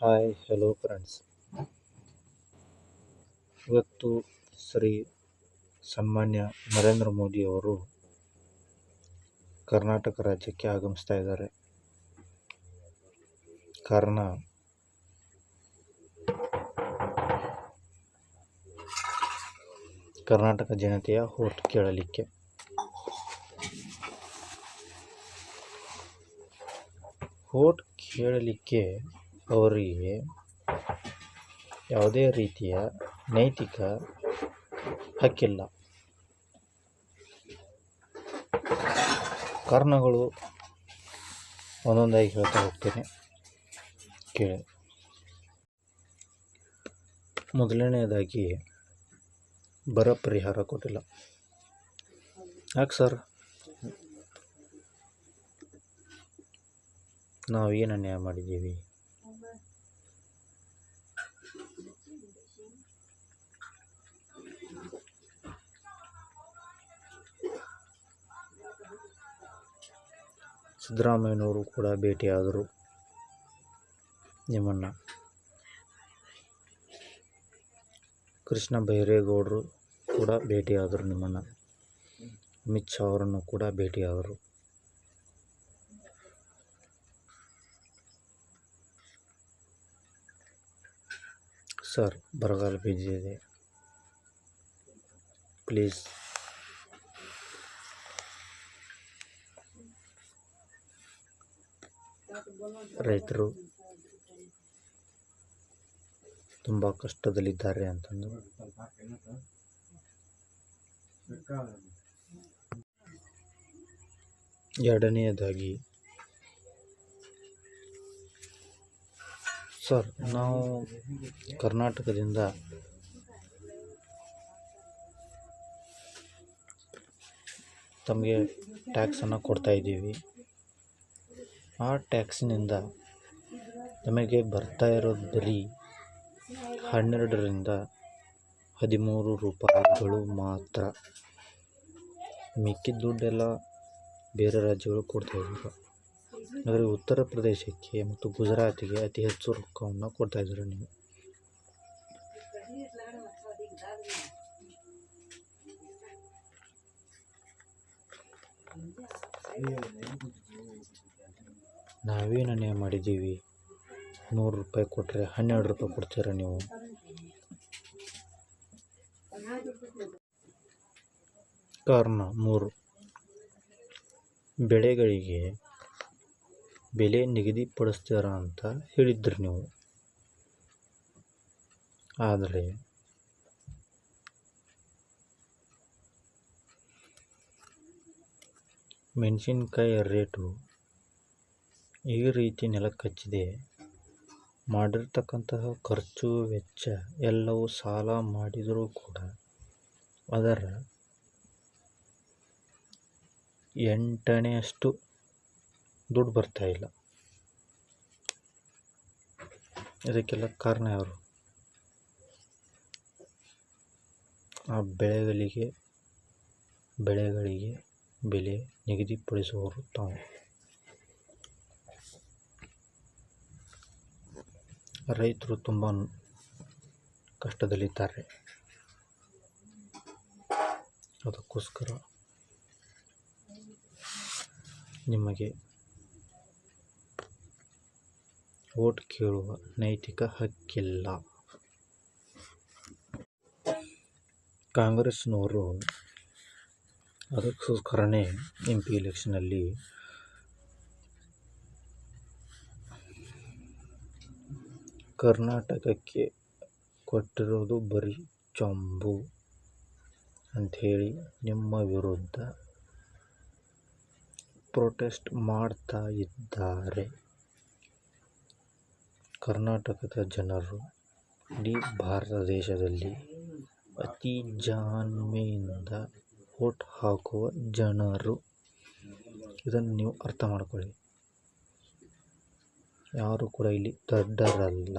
Hi hello friends. ಇವತ್ತು ಶ್ರೀ ಸನ್ಮಾನ್ಯ ನರೇಂದ್ರ ಮೋದಿ ಅವರು ಕರ್ನಾಟಕ ರಾಜ್ಯಕ್ಕೆ ಆಗಮಿಸ್ತಾ ಇದ್ದಾರೆ. ಕಾರಣ ಕರ್ನಾಟಕ ಜನತೆಯ ಓಟ್ ಕೇಳಲಿಕ್ಕೆ. ಓಟ್ ಕೇಳಲಿಕ್ಕೆ ಅವರಿಗೆ ಯಾವುದೇ ರೀತಿಯ ನೈತಿಕ ಹಕ್ಕಿಲ್ಲ. ಕಾರಣಗಳು ಒಂದೊಂದಾಗಿ ಹೇಳ್ತಾ ಹೋಗ್ತೇನೆ, ಕೇಳಿ. ಮೊದಲನೆಯದಾಗಿ ಬರ ಪರಿಹಾರ ಕೊಟ್ಟಿಲ್ಲ. ಯಾಕೆ ಸರ್, ನಾವೇನು ಅನ್ಯಾಯ ಮಾಡಿದ್ದೀವಿ? ಸಿದ್ದರಾಮಯ್ಯನವರು ಕೂಡ ಭೇಟಿಯಾದರು ನಿಮ್ಮನ್ನು. ಕೃಷ್ಣ ಬೈರೇಗೌಡರು ಕೂಡ ಭೇಟಿಯಾದರು ನಿಮ್ಮನ್ನು. ಅಮಿತ್ ಶಾ ಅವರನ್ನು ಕೂಡ ಭೇಟಿಯಾದರು. ಸರ್, ಬರಗಾಲ ಬಿದ್ದಿದೆ, ಪ್ಲೀಸ್ ರೈತರು ತುಂಬ ಕಷ್ಟದಲ್ಲಿದ್ದಾರೆ ಅಂತಂದು. ಎರಡನೆಯದಾಗಿ, ಸರ್, ನಾವು ಕರ್ನಾಟಕದಿಂದ ತಮಗೆ ಟ್ಯಾಕ್ಸನ್ನು ಕೊಡ್ತಾ ಇದ್ದೀವಿ. ಆ ಟ್ಯಾಕ್ಸಿನಿಂದ ನಮಗೆ ಬರ್ತಾ ಇರೋದು ಬರೀ 12 ರಿಂದ 13 ರೂಪಾಯಿಗಳು ಮಾತ್ರ. ಮಿಕ್ಕಿದ ದುಡ್ಡೆಲ್ಲ ಬೇರೆ ರಾಜ್ಯಗಳು ಕೊಡ್ತಾ ಇದ್ದಾರೆ. ಆದರೆ ಉತ್ತರ ಪ್ರದೇಶಕ್ಕೆ ಮತ್ತು ಗುಜರಾತಿಗೆ ಅತಿ ಹೆಚ್ಚು ರೊಕ್ಕವನ್ನು ಕೊಡ್ತಾ ಇದ್ದಾರೆ ನೀವು. ನಾವೇನು ಅನ್ಯಾಯ ಮಾಡಿದ್ದೀವಿ? 100 ರೂಪಾಯಿ ಕೊಟ್ಟರೆ 12 ರೂಪಾಯಿ ಕೊಡ್ತೀರ ನೀವು. ಕಾರಣ 3, ಬೆಳೆಗಳಿಗೆ ಬೆಲೆ ನಿಗದಿಪಡಿಸ್ತೀರ ಅಂತ ಹೇಳಿದ್ರಿ ನೀವು. ಆದರೆ ಮೆಣಸಿನಕಾಯಿ ರೇಟು ಈ ರೀತಿ ನೆಲಕ್ಕಚ್ಚಿದೆ. ಮಾಡಿರ್ತಕ್ಕಂತಹ ಖರ್ಚು ವೆಚ್ಚ ಎಲ್ಲವೂ ಸಾಲ ಮಾಡಿದರೂ ಕೂಡ ಅದರ 8ನೇಯಷ್ಟು ದುಡ್ಡು ಬರ್ತಾ ಇಲ್ಲ. ಇದಕ್ಕೆಲ್ಲ ಕಾರಣ ಯಾರು? ಆ ಬೆಳೆಗಳಿಗೆ ಬೆಲೆ ನಿಗದಿಪಡಿಸುವವರು ತಾವು. ರೈತರು ತುಂಬ ಕಷ್ಟದಲ್ಲಿದ್ದಾರೆ. ಅದಕ್ಕೋಸ್ಕರ ನಿಮಗೆ ವೋಟ್ ಕೇಳುವ ನೈತಿಕ ಹಕ್ಕಿಲ್ಲ. ಕಾಂಗ್ರೆಸ್ನವರು ಅದಕ್ಕೋಸ್ಕರನೇ MP ಎಲೆಕ್ಷನಲ್ಲಿ ಕರ್ನಾಟಕಕ್ಕೆ ಕೊಟ್ಟಿರೋದು ಬರೀ ಚಂಬು ಅಂಥೇಳಿ ನಿಮ್ಮ ವಿರುದ್ಧ ಪ್ರೊಟೆಸ್ಟ್ ಮಾಡ್ತಾ ಇದ್ದಾರೆ. ಕರ್ನಾಟಕದ ಜನರು ಇಡೀ ಭಾರತ ದೇಶದಲ್ಲಿ ಅತಿ ಜಾಣ್ಮೆಯಿಂದ ವೋಟ್ ಹಾಕುವ ಜನರು. ಇದನ್ನು ನೀವು ಅರ್ಥ ಮಾಡ್ಕೊಳ್ಳಿ. ಯಾರು ಕೂಡ ಇಲ್ಲಿ ದೊಡ್ಡರಲ್ಲ.